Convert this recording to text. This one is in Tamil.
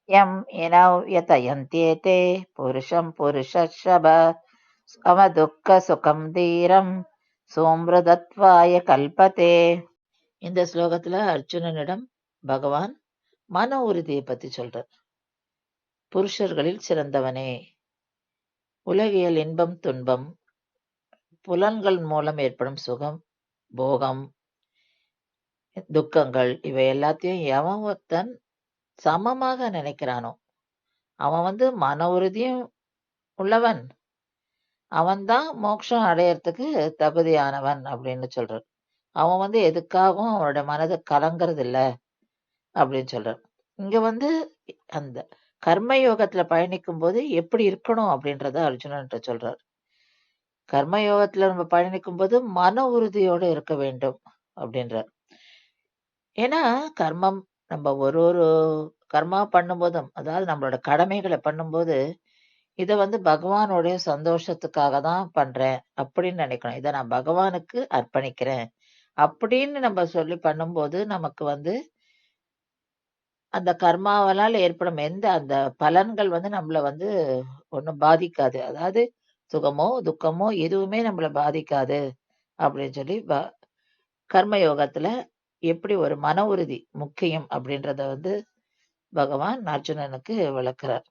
யம் இனௌ யதயந்தேதே புருஷம் புருஷர்ஷப சமதுக்க சுகம் தீரம் சோம்ருதத்வாய கல்பதே. இந்த ஸ்லோகத்துல அர்ஜுனனிடம் பகவான் மன உறுதியை பத்தி சொல்றார். புருஷர்களில் சிறந்தவனே, உலகியல் இன்பம் துன்பம், புலன்கள் மூலம் ஏற்படும் சுகம் போகம் துக்கங்கள், இவை எல்லாத்தையும் எவன் ஒருத்தன் சமமாக நினைக்கிறானோ அவன் மன உறுதியும் உள்ளவன், அவன்தான் மோட்சம் அடையறதுக்கு தகுதியானவன் அப்படின்னு சொல்றார். அவன் எதுக்காகவும் அவனோட மனதை கலங்கறது இல்ல அப்படின்னு சொல்றார். இங்க அந்த கர்மயோகத்துல பயணிக்கும் போது எப்படி இருக்கணும் அப்படின்றத அர்ஜுனன்ட்ட சொல்றார். கர்மயோகத்துல நம்ம பயணிக்கும் போது மன உறுதியோடு இருக்க வேண்டும் அப்படின்றார். ஏன்னா கர்மம் நம்ம ஒரு ஒரு கர்மா பண்ணும்போதும், அதாவது நம்மளோட கடமைகளை பண்ணும்போது இத பகவானுடைய சந்தோஷத்துக்காக தான் பண்றேன் அப்படின்னு நினைக்கணும். இதை நான் பகவானுக்கு அர்ப்பணிக்கிறேன் அப்படின்னு நம்ம சொல்லி பண்ணும்போது நமக்கு அந்த கர்மாவலால் ஏற்படும் எந்த அந்த பலன்கள் நம்மள ஒண்ணும் பாதிக்காது. அதாவது சுகமோ துக்கமோ எதுவுமே நம்மள பாதிக்காது அப்படின்னு சொல்லி கர்ம யோகத்துல எப்படி ஒரு மன உறுதி முக்கியம் அப்படின்றத பகவான் அர்ஜுனனுக்கு விளக்குறார்.